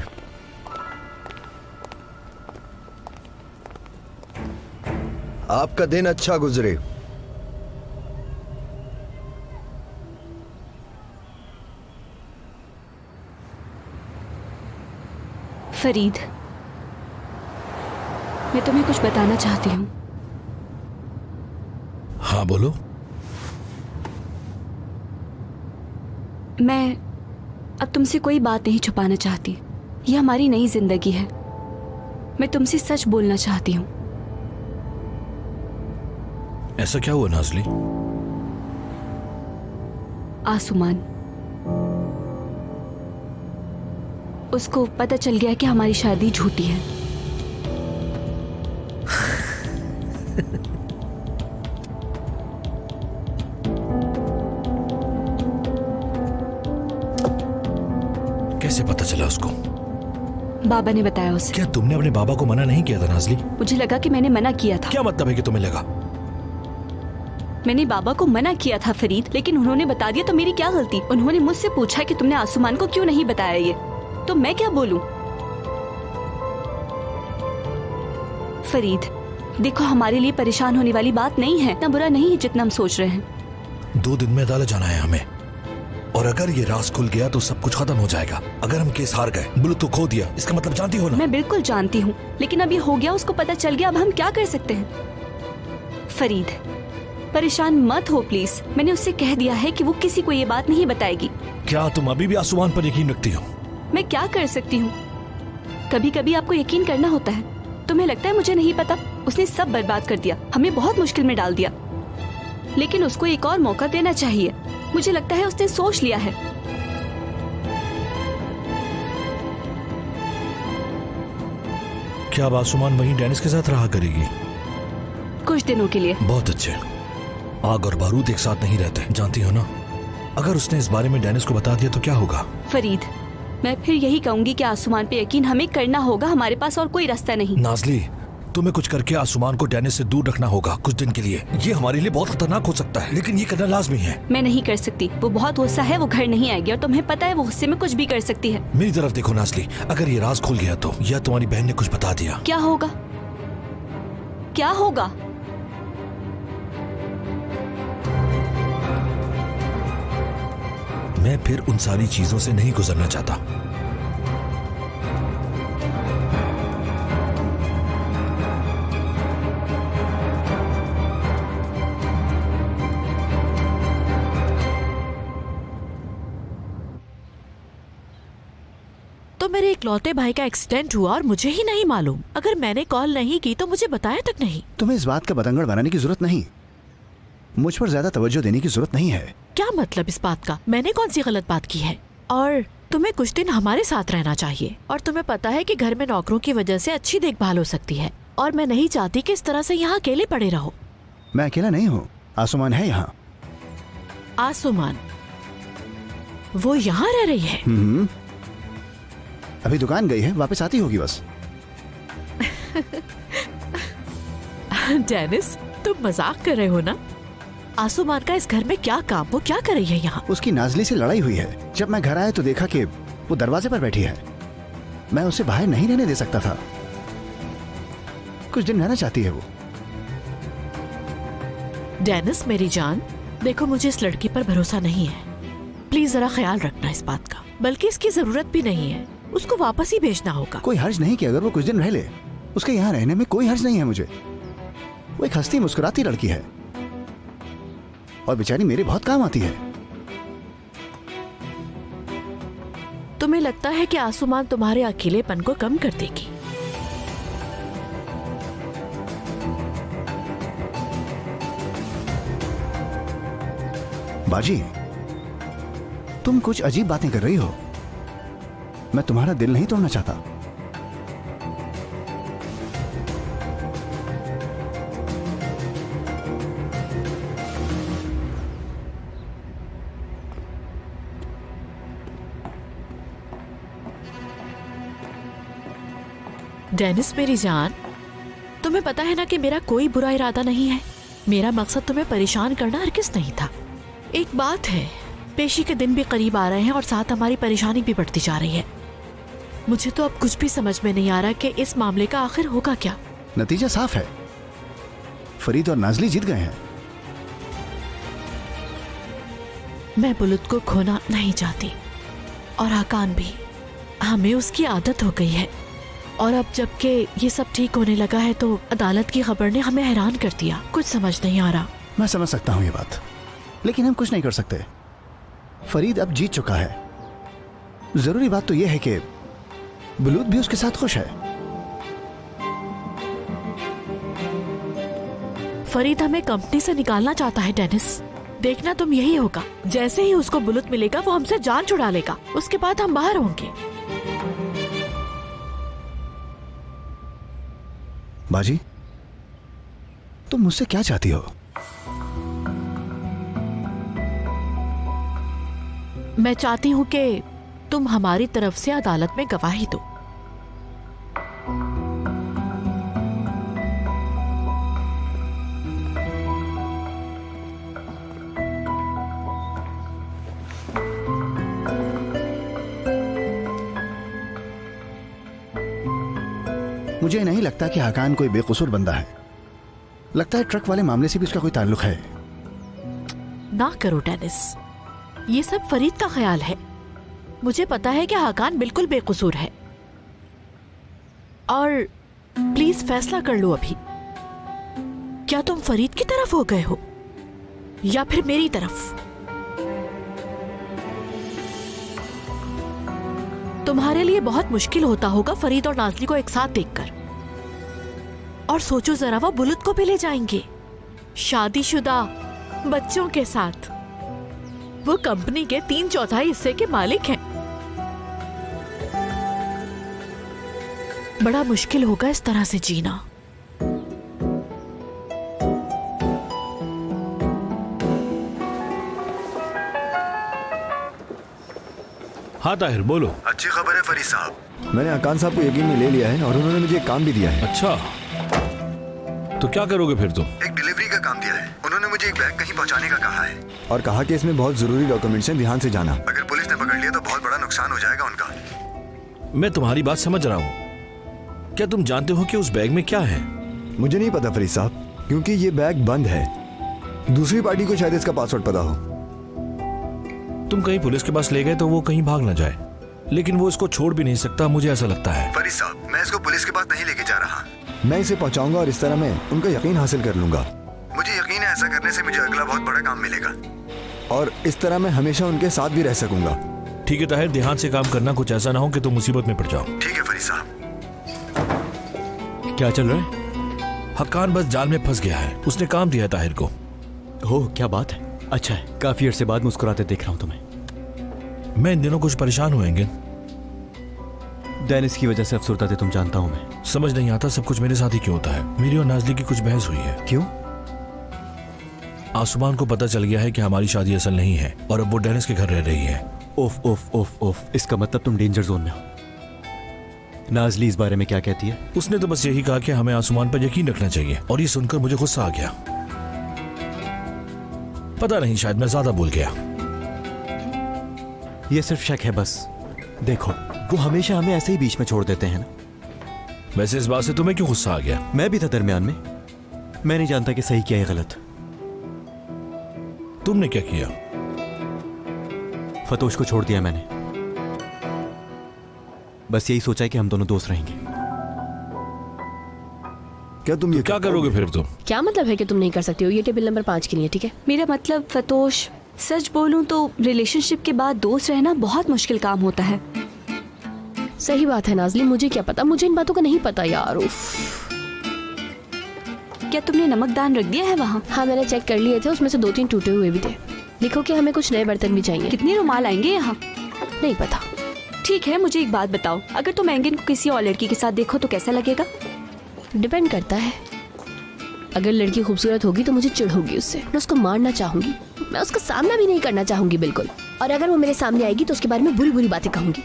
Speaker 5: आपका दिन अच्छा गुजरे।
Speaker 1: फरीद, मैं तुम्हें कुछ बताना चाहती हूँ।
Speaker 2: हाँ बोलो।
Speaker 1: मैं अब तुमसे कोई बात नहीं छुपाना चाहती। यह हमारी नई जिंदगी है। मैं तुमसे सच बोलना चाहती हूँ।
Speaker 2: ऐसा क्या हुआ नाज़ली?
Speaker 1: आसुमान, उसको पता चल गया कि हमारी शादी झूठी है।
Speaker 2: कैसे पता चला उसको?
Speaker 1: बाबा ने बताया उसे।
Speaker 2: क्या तुमने अपने बाबा को मना नहीं किया था नाज़ली?
Speaker 1: मुझे लगा कि मैंने मना किया था।
Speaker 2: क्या मतलब है कि तुम्हें लगा?
Speaker 1: मैंने बाबा को मना किया था फरीद, लेकिन उन्होंने बता दिया तो मेरी क्या गलती? उन्होंने मुझसे पूछा कि तुमने आसुमान को क्यों नहीं बताया ये, तो मैं क्या बोलूं? फरीद देखो, हमारे लिए परेशान होने वाली बात नहीं है, इतना बुरा नहीं है जितना हम सोच रहे हैं।
Speaker 2: 2 दिन में अदालत जाना है हमें, और अगर ये राज खुल गया तो सब कुछ खत्म हो जाएगा। अगर हम केस हार गए, बुलुत तो खो दिया, इसका मतलब जानती हो ना?
Speaker 1: मैं बिल्कुल जानती हूँ, लेकिन अब ये हो गया, उसको पता चल गया, अब हम क्या कर सकते हैं? फरीद परेशान मत हो प्लीज। मैंने उससे कह दिया है कि वो किसी को ये बात नहीं बताएगी।
Speaker 2: क्या तुम अभी भी आसुमान पर यकीन रखती हो?
Speaker 1: मैं क्या कर सकती हूँ? कभी कभी आपको यकीन करना होता है। तुम्हें लगता है मुझे नहीं पता? उसने सब बर्बाद कर दिया, हमें बहुत मुश्किल में डाल दिया, लेकिन उसको एक और मौका देना चाहिए। मुझे लगता है उसने सोच लिया है।
Speaker 2: क्या अब आसुमान वहीं डेनिस के साथ रहा करेगी?
Speaker 1: कुछ दिनों के लिए।
Speaker 2: बहुत अच्छे। आग और बारूद एक साथ नहीं रहते, जानती हो ना? अगर उसने इस बारे में डेनिस को बता दिया तो क्या होगा?
Speaker 1: फरीद मैं फिर यही कहूंगी कि आसुमान पे यकीन हमें करना होगा, हमारे पास और कोई रास्ता नहीं।
Speaker 2: नाज़ली, तुम्हें कुछ करके आसुमान को डेनिस से दूर रखना होगा कुछ दिन के लिए। ये हमारे लिए बहुत खतरनाक हो सकता है, लेकिन ये करना लाजमी है।
Speaker 1: मैं नहीं कर सकती, वो बहुत गुस्सा है, वो घर नहीं आएगी, और तुम्हें पता है वो गुस्से में कुछ भी कर सकती है।
Speaker 2: मेरी तरफ देखो नाज़ली, अगर ये राज खुल गया तो, या तुम्हारी बहन ने कुछ बता दिया,
Speaker 1: क्या होगा? क्या होगा?
Speaker 2: मैं फिर उन सारी चीजों से नहीं गुजरना चाहता।
Speaker 7: तो मेरे इकलौते भाई का एक्सीडेंट हुआ और मुझे ही नहीं मालूम। अगर मैंने कॉल नहीं की तो मुझे बताया तक नहीं।
Speaker 11: तुम्हें इस बात का बतंगड़ बनाने की जरूरत नहीं, मुझ पर ज्यादा तवज्जो देने की जरूरत नहीं है।
Speaker 7: क्या मतलब इस बात का? मैंने कौन सी गलत बात की है? और तुम्हें कुछ दिन हमारे साथ रहना चाहिए, और तुम्हें पता है कि घर में नौकरों की वजह से अच्छी देखभाल हो सकती है, और मैं नहीं चाहती कि इस तरह से यहाँ अकेले पड़े रहो।
Speaker 11: मैं अकेला नहीं हूँ, आसुमान है यहाँ।
Speaker 7: आसुमान? वो यहाँ रह रही है?
Speaker 11: अभी दुकान गई है, वापस आती होगी बस।
Speaker 7: डेनिस, तुम मजाक कर रहे हो ना? आसुमान का इस घर में क्या काम? वो क्या कर रही है यहाँ?
Speaker 11: उसकी नाजली से लड़ाई हुई है। जब मैं घर आया तो देखा कि वो दरवाजे पर बैठी है। मैं उसे बाहर नहीं रहने दे सकता था। कुछ दिन रहना चाहती है वो।
Speaker 7: डेनिस मेरी जान, देखो मुझे इस लड़की पर भरोसा नहीं है। प्लीज जरा ख्याल रखना इस बात का। बल्कि इसकी जरूरत भी नहीं है, उसको वापस ही भेजना होगा।
Speaker 11: कोई हर्ज नहीं कि अगर वो कुछ दिन रह ले। उसके यहाँ रहने में कोई हर्ज नहीं है मुझे। वो एक हंसती मुस्कुराती लड़की है और बेचारी मेरे बहुत काम आती है।
Speaker 7: तुम्हें लगता है कि आसुमान तुम्हारे अकेलेपन को कम कर देगी?
Speaker 11: बाजी, तुम कुछ अजीब बातें कर रही हो। मैं तुम्हारा दिल नहीं तोड़ना चाहता।
Speaker 7: डेनिस मेरी जान, तुम्हें पता है ना कि मेरा कोई बुरा इरादा नहीं है। मेरा मकसद तुम्हें परेशान करना हरगिज़ नहीं था। एक बात है, पेशी के दिन भी करीब आ रहे हैं और साथ हमारी परेशानी भी बढ़ती जा रही है। मुझे तो अब कुछ भी समझ में नहीं आ रहा कि इस मामले का आखिर होगा क्या।
Speaker 11: नतीजा साफ है, फरीद और नाजली जीत गए हैं।
Speaker 7: मैं बुलुत को खोना नहीं चाहती और हाकान भी। हमें उसकी आदत हो गई है और अब जबकि ये सब ठीक होने लगा है तो अदालत की खबर ने हमें हैरान कर दिया। कुछ समझ नहीं आ रहा।
Speaker 11: मैं समझ सकता हूँ ये बात, लेकिन हम कुछ नहीं कर सकते। फरीद अब जीत चुका है। जरूरी बात तो यह है कि बुलूत भी उसके साथ खुश है।
Speaker 7: फरीद हमें कंपनी से निकालना चाहता है डेनिस। देखना तुम यही होगा। जैसे ही उसको बुलुत मिलेगा वो हमसे जान छुड़ा लेगा। उसके बाद हम बाहर होंगे।
Speaker 11: बाजी, तुम मुझसे क्या चाहती हो?
Speaker 7: मैं चाहती हूँ कि तुम हमारी तरफ से अदालत में गवाही दो।
Speaker 11: मुझे नहीं लगता कि हाकान कोई बेकसूर बंदा है। लगता है ट्रक वाले मामले से भी उसका कोई ताल्लुक है।
Speaker 7: ना करो डेनिस, ये सब फरीद का ख्याल है। मुझे पता है कि हाकान बिल्कुल बेकसूर है। और प्लीज फैसला कर लो अभी। क्या तुम फरीद की तरफ हो गए हो या फिर मेरी तरफ? तुम्हारे लिए बहुत मुश्किल होता होगा फरीद और नाज़ली को एक साथ देखकर। और सोचो जरा, वो बुलुत को भी ले जाएंगे, शादीशुदा बच्चों के साथ। वो कंपनी के 3/4 हिस्से के मालिक हैं। बड़ा मुश्किल होगा इस तरह से जीना।
Speaker 2: हाँ ताहिर, बोलो।
Speaker 5: अच्छी खबर है फरीद साहब, मैंने हाकान साहब को यकीन में ले लिया है और उन्होंने मुझे एक काम भी दिया है।
Speaker 2: अच्छा, तो क्या करोगे फिर तुम?
Speaker 5: एक डिलीवरी का काम दिया है। उन्होंने मुझे एक बैग कहीं पहुंचाने का कहा है और कहा कि इसमें बहुत जरूरी डॉक्यूमेंट्स हैं, ध्यान से जाना। अगर पुलिस ने पकड़ लिया तो बहुत बड़ा नुकसान हो जाएगा उनका।
Speaker 2: मैं तुम्हारी बात समझ रहा हूँ। क्या तुम जानते हो कि उस बैग में क्या है?
Speaker 5: मुझे नहीं पता फरीद साहब, क्योंकि ये बैग बंद है। दूसरी पार्टी को शायद इसका पासवर्ड पता हो।
Speaker 2: तुम कहीं पुलिस के पास ले गए तो वो कहीं भाग ना जाए, लेकिन वो इसको छोड़ भी नहीं सकता, मुझे ऐसा लगता है।
Speaker 5: फरीद साहब, मैं इसको पुलिस के पास नहीं लेके जा रहा। मैं इसे पहुंचाऊंगा और इस तरह मैं उनका यकीन हासिल कर लूंगा। मुझे यकीन है ऐसा करने से मुझे अगला बहुत बड़ा काम मिलेगा और इस तरह मैं हमेशा उनके साथ भी रह सकूंगा।
Speaker 2: ठीक है ताहिर, ध्यान से काम करना, कुछ ऐसा ना हो कि तुम मुसीबत में पड़ जाओ।
Speaker 5: ठीक है फरीद साहब।
Speaker 9: क्या चल रहा है?
Speaker 2: हक्कान बस जाल में फंस गया है। उसने काम दिया है ताहिर को।
Speaker 9: हो, क्या बात है। अच्छा है, काफी अरसे बाद मुस्कुराते देख रहा हूं तुम्हें।
Speaker 2: मैं इन दिनों कुछ परेशान हुएंगे।
Speaker 9: डेनिस की वजह से अफसरदा थे तुम, जानता हूं मैं।
Speaker 2: समझ नहीं आता सब कुछ मेरे साथ ही क्यों होता है। मेरी और नाज़ली की कुछ बहस हुई है।
Speaker 9: क्यों?
Speaker 2: आसुमान को पता चल गया है कि हमारी शादी असल नहीं है और अब वो डेनिस के घर रह रही है।
Speaker 9: ओफ ओफ ओफ ओफ, इसका मतलब तुम डेंजर जोन में हो। नाजली इस बारे में क्या कहती है?
Speaker 2: उसने तो बस यही कहा कि हमें आसमान पर यकीन रखना चाहिए, और ये सुनकर मुझे गुस्सा आ गया। पता नहीं, शायद मैं ज्यादा बोल गया।
Speaker 9: ये सिर्फ शक है बस। देखो, वो हमेशा हमें ऐसे ही बीच में छोड़ देते हैं ना।
Speaker 2: वैसे इस बात से तुम्हें क्यों गुस्सा आ गया?
Speaker 9: मैं भी था दरमियान में। मैं नहीं जानता कि सही क्या है गलत।
Speaker 2: तुमने क्या किया?
Speaker 9: फतोश को छोड़ दिया मैंने। बस यही सोचा है कि हम दोनों दोस्त रहेंगे।
Speaker 5: क्या तुम ये
Speaker 2: क्या करोगे फिर तुम?
Speaker 10: क्या मतलब है कि तुम नहीं कर सकती हो? ये टेबल नंबर 5 के लिए, ठीक है?
Speaker 1: मेरा मतलब फतोश, सच बोलूं तो रिलेशनशिप के बाद दोस्त रहना बहुत मुश्किल काम होता है।
Speaker 10: सही बात है नाजली, मुझे क्या पता, मुझे इन बातों का नहीं पता यार। उफ।
Speaker 1: क्या तुमने नमकदान रख दिया है वहाँ?
Speaker 10: हाँ, मैंने चेक कर लिए थे, उसमें से 2-3 टूटे हुए भी थे। लिखो कि हमें कुछ नए बर्तन भी चाहिए।
Speaker 1: कितने रुमाल आएंगे यहाँ?
Speaker 10: नहीं पता।
Speaker 1: ठीक है, मुझे एक बात बताओ, अगर तुम एंगिन को किसी और लड़की के साथ देखो तो कैसा लगेगा?
Speaker 10: डिपेंड करता है। अगर लड़की खूबसूरत होगी तो मुझे चिढ़ होगी उससे, मैं उसको मारना चाहूंगी, मैं उसका सामना भी नहीं करना चाहूंगी बिल्कुल। और अगर वो मेरे सामने आएगी तो उसके बारे में बुरी बुरी बातें कहूंगी।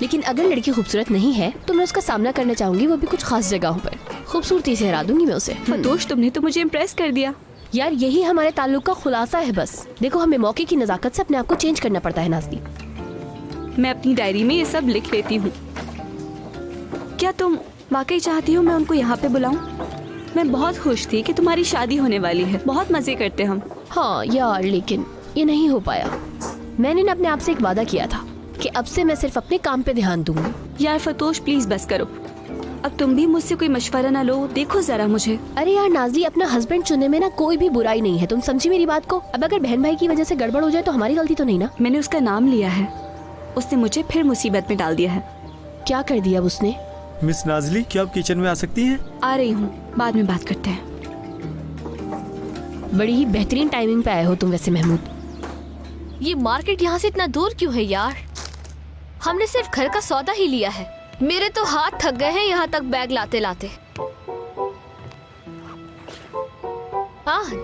Speaker 10: लेकिन अगर लड़की खूबसूरत नहीं है तो मैं उसका सामना करना चाहूंगी, वो भी कुछ खास जगहों पर। खूबसूरती से हरा दूंगी मैं उसे।
Speaker 1: फतोश, तुमने तो मुझे इम्प्रेस कर दिया
Speaker 10: यार, यही हमारे ताल्लुक का खुलासा है बस। देखो, हमें मौके की नजाकत से अपने आप को चेंज करना पड़ता है नाज़ली।
Speaker 1: मैं अपनी डायरी में ये सब लिख लेती हूँ। क्या तुम वाकई चाहती हो मैं उनको यहाँ पे बुलाऊं? मैं बहुत खुश थी कि तुम्हारी शादी होने वाली है, बहुत मजे करते हम।
Speaker 10: हाँ यार, लेकिन ये नहीं हो पाया। मैंने ना अपने आप से एक वादा किया था कि अब से मैं सिर्फ अपने काम पे ध्यान दूंगी।
Speaker 1: यार फतोश, प्लीज बस करो, अब तुम भी मुझसे कोई मशवरा ना लो। देखो जरा मुझे।
Speaker 10: अरे यार नाज़ली, अपना हस्बैंड चुनने में ना कोई भी बुराई नहीं है, तुम समझी मेरी बात को? अब अगर बहन भाई की वजह से गड़बड़ हो जाए तो हमारी गलती तो नहीं ना?
Speaker 1: मैंने उसका नाम लिया है, उसने मुझे फिर मुसीबत में डाल दिया है।
Speaker 10: क्या कर दिया उसने?
Speaker 9: मिस नाजली, क्या आप किचन में आ सकती हैं?
Speaker 1: आ रही हूँ, बाद में बात करते हैं।
Speaker 10: बड़ी ही बेहतरीन टाइमिंग पे आए हो तुम वैसे महमूद। ये मार्केट यहाँ से इतना दूर क्यों है यार? हमने सिर्फ घर का सौदा ही लिया है। मेरे तो हाथ थक गए हैं यहाँ तक बैग लाते लाते।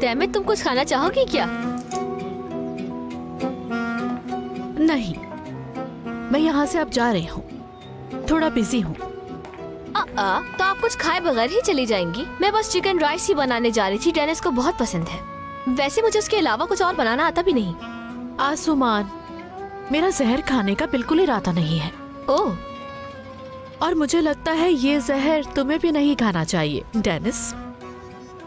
Speaker 10: दैमित, तुम कुछ खाना चाहोगी क्या?
Speaker 7: नहीं, मैं यहाँ से अब जा रही हूँ, थोड़ा बिजी हूँ।
Speaker 10: तो आप कुछ खाए बगैर ही चली जाएंगी? मैं बस चिकन राइस ही बनाने जा रही थी, डेनिस को बहुत पसंद है। वैसे मुझे उसके अलावा कुछ और बनाना आता भी नहीं।
Speaker 7: आसुमान, मेरा जहर खाने का बिल्कुल इरादा नहीं है।
Speaker 10: ओह,
Speaker 7: और मुझे लगता है ये जहर तुम्हें भी नहीं खाना चाहिए। डेनिस,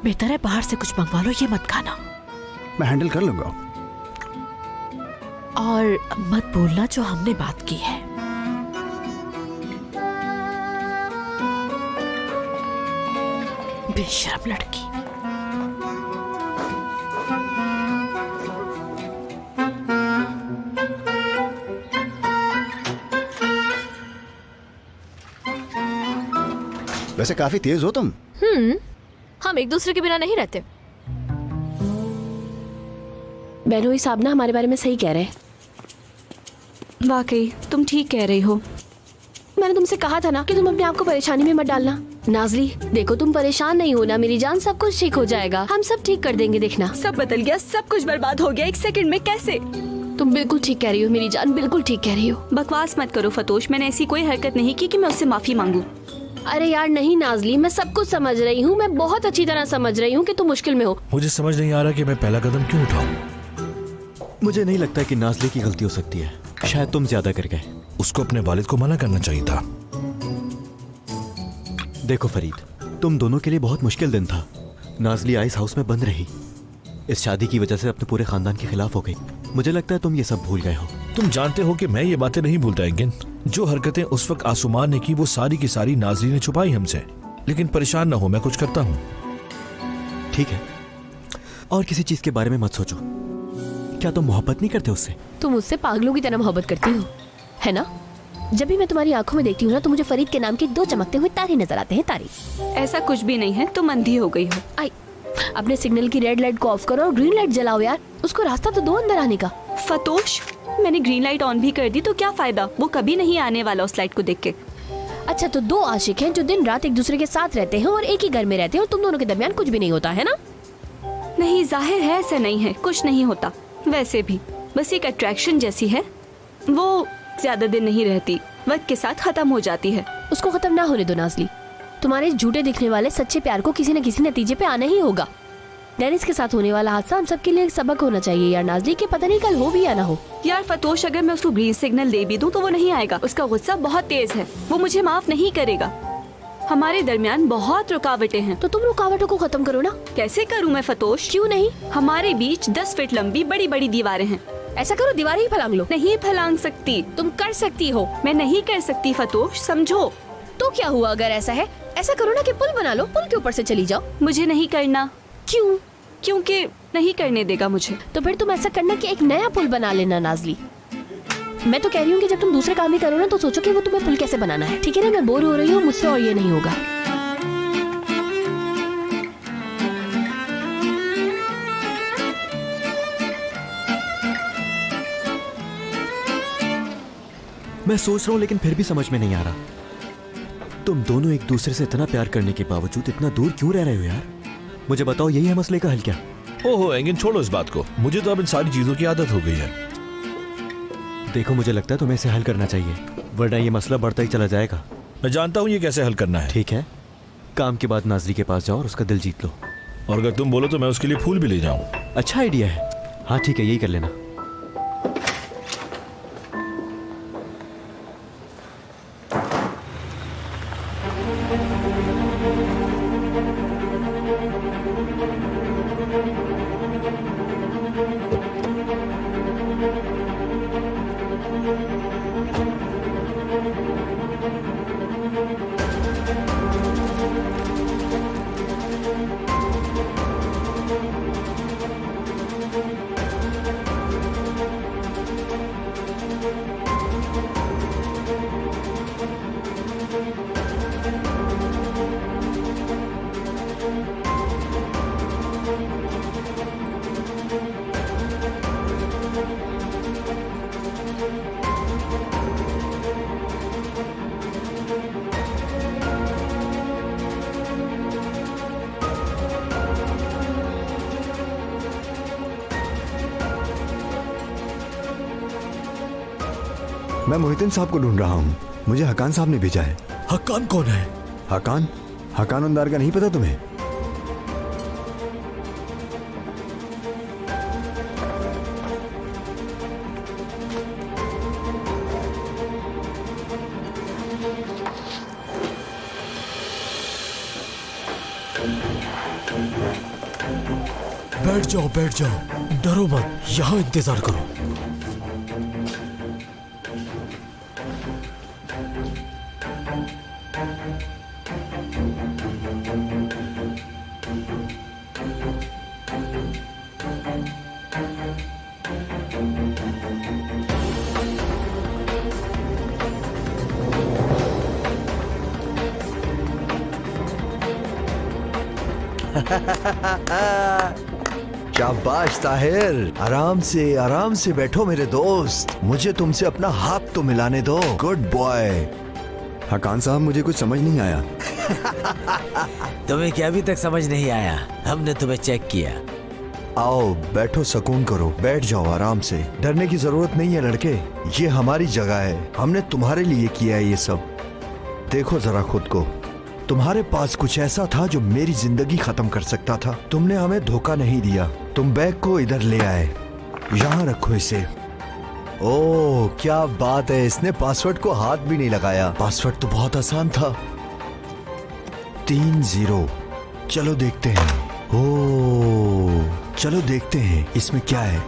Speaker 7: बेहतर है बाहर से कुछ मंगवा लो, ये मत खाना।
Speaker 11: मैं हैंडल कर लूंगा।
Speaker 7: और मत भूलना जो हमने बात की है। बेशर्म लड़की।
Speaker 11: वैसे काफी तेज हो तुम।
Speaker 10: हम एक दूसरे के बिना नहीं रहते। बहनोई साहब ना हमारे बारे में सही कह रहे हैं।
Speaker 1: वाकई तुम ठीक कह रही हो।
Speaker 10: मैंने तुमसे कहा था ना कि तुम अपने आप को परेशानी में मत डालना। नाज़ली, देखो तुम परेशान नहीं होना मेरी जान, सब कुछ ठीक हो जाएगा, हम सब ठीक कर देंगे, देखना।
Speaker 1: सब बदल गया, सब कुछ बर्बाद हो गया एक सेकंड में। कैसे?
Speaker 10: तुम बिल्कुल ठीक कह रही हो मेरी जान, बिल्कुल ठीक कह रही हो।
Speaker 1: बकवास मत करो फतोश, मैंने ऐसी कोई हरकत नहीं की कि मैं उससे माफी मांगू।
Speaker 10: अरे यार नहीं नाज़ली, मैं सब कुछ समझ रही हूँ, मैं बहुत अच्छी तरह समझ रही हूँ कि तुम मुश्किल में हो।
Speaker 2: मुझे समझ नहीं आ रहा कि मैं पहला कदम क्यों उठाऊं।
Speaker 9: मुझे नहीं लगता कि नाजली की गलती हो सकती है, शायद तुम ज्यादा कर गए।
Speaker 2: उसको अपने वालिद को मना करना चाहिए था।
Speaker 9: देखो फरीद, तुम दोनों के लिए बहुत मुश्किल दिन था। नाजली आइस हाउस में बंद रही, इस शादी की वजह से अपने पूरे खानदान के खिलाफ हो गई। मुझे लगता है तुम ये सब भूल गए हो।
Speaker 2: तुम जानते हो कि मैं ये बातें नहीं भूलता एंगिन। जो हरकतें उस वक्त आसुमान ने की वो सारी की सारी नाजली ने छुपाई हमसे। लेकिन परेशान ना हो, मैं कुछ करता हूँ।
Speaker 9: ठीक है, और किसी चीज के बारे में मत सोचो। क्या तुम मोहब्बत नहीं करते उससे?
Speaker 10: तुम मुझसे पागलों की तरह मोहब्बत करती हो, है ना? जब भी मैं तुम्हारी आंखों में देखती हूँ ना तो मुझे फरीद के नाम के 2 चमकते हुए तारे नजर आते हैं, तारे।
Speaker 1: ऐसा कुछ भी नहीं है, तुम अंधी हो गई हो।
Speaker 10: आई, अपने सिग्नल की रेड लाइट को ऑफ करो और ग्रीन लाइट जलाओ यार, उसको रास्ता तो दो अंदर आने का।
Speaker 1: फतोश, मैंने ग्रीन लाइट ऑन भी कर दी तो क्या फायदा, वो कभी नहीं आने वाला उस लाइट को देख के।
Speaker 10: अच्छा, तो 2 आशिक हैं जो दिन रात एक दूसरे के साथ रहते हैं और एक ही घर में रहते हैं और तुम दोनों के दरमियान कुछ भी नहीं होता है ना?
Speaker 1: नहीं, जाहिर है ऐसा नहीं है, कुछ नहीं होता। वैसे भी बस एक अट्रैक्शन जैसी है, वो ज्यादा दिन नहीं रहती, वक्त के साथ खत्म हो जाती है।
Speaker 10: उसको खत्म ना होने दो नाजली। तुम्हारे झूठे दिखने वाले सच्चे प्यार को किसी न किसी नतीजे पे आना ही होगा। डेनिस के साथ होने वाला हादसा हम सबके लिए एक सबक होना चाहिए यार नाजली, के पता नहीं कल हो भी या ना हो।
Speaker 1: यार फतोश, अगर मैं उसको ग्रीन सिग्नल दे भी दूं तो वो नहीं आएगा। उसका गुस्सा बहुत तेज है, वो मुझे माफ नहीं करेगा। हमारे दरमियान बहुत रुकावटें हैं।
Speaker 10: तो तुम रुकावटों को खत्म करो ना।
Speaker 1: कैसे करूं मैं फतोश?
Speaker 10: क्यों नहीं?
Speaker 1: हमारे बीच 10 फीट लंबी बड़ी बड़ी दीवारें हैं।
Speaker 10: ऐसा करो, दीवारें ही फलांग लो।
Speaker 1: नहीं फैलांग सकती।
Speaker 10: तुम कर सकती हो।
Speaker 1: मैं नहीं कर सकती फतोश, समझो।
Speaker 10: तो क्या हुआ अगर ऐसा है? ऐसा करो ना कि पुल बना लो, पुल के ऊपर से चली जाओ।
Speaker 1: मुझे नहीं करना।
Speaker 10: क्यों?
Speaker 1: क्योंकि नहीं करने देगा मुझे।
Speaker 10: तो फिर तुम ऐसा करना कि एक नया पुल बना लेना नाजली। मैं तो कह रही हूँ कि जब तुम दूसरे काम ही करो ना तो सोचो कि वो तुम्हें पुल कैसे बनाना है। ठीक है ना? मैं बोर हो रही हूँ मुझसे और ये नहीं होगा।
Speaker 9: मैं सोच रहा हूँ लेकिन फिर भी समझ में नहीं आ रहा, तुम दोनों एक दूसरे से इतना प्यार करने के बावजूद इतना दूर क्यों रह रहे हो यार? मुझे बताओ, यही है मसले का हल क्या?
Speaker 2: ओहो एंगिन, छोड़ो इस बात को। मुझे तो अब इन सारी चीजों की आदत हो गई है।
Speaker 9: देखो, मुझे लगता है तुम्हें इसे हल करना चाहिए, वरना ये मसला बढ़ता ही चला जाएगा।
Speaker 2: मैं जानता हूँ ये कैसे हल करना है।
Speaker 9: ठीक है, काम के बाद नाजली के पास जाओ और उसका दिल जीत लो।
Speaker 2: और अगर तुम बोलो तो मैं उसके लिए फूल भी ले जाऊँ।
Speaker 9: अच्छा आइडिया है। हाँ ठीक है, यही कर लेना।
Speaker 5: मैं मोहिद्दीन साहब को ढूंढ रहा हूँ। मुझे हकान साहब ने भेजा है।
Speaker 6: हक्कान कौन है?
Speaker 5: हकान? हकान उनदार का नहीं पता तुम्हें?
Speaker 6: बैठ जाओ बैठ जाओ, डरो मत, यहाँ इंतजार करो।
Speaker 5: शाबाश ताहिर, आराम से बैठो मेरे दोस्त। मुझे तुमसे अपना हाथ तो मिलाने दो। Good boy.
Speaker 4: हकान साहब, मुझे कुछ समझ नहीं आया।
Speaker 12: तुम्हें क्या अभी तक समझ नहीं आया? हमने तुम्हें चेक किया।
Speaker 5: आओ बैठो, सुकून करो, बैठ जाओ आराम से। डरने की जरूरत नहीं है लड़के, ये हमारी जगह है। हमने तुम्हारे लिए किया है ये सब। देखो जरा खुद को, तुम्हारे पास कुछ ऐसा था जो मेरी जिंदगी खत्म कर सकता था। तुमने हमें धोखा नहीं दिया। तुम बैग को इधर ले आए, यहाँ रखो इसे। ओह क्या बात है, इसने पासवर्ड को हाथ भी नहीं लगाया। पासवर्ड तो बहुत आसान था, 3 0। चलो देखते हैं। ओह चलो देखते हैं इसमें क्या है।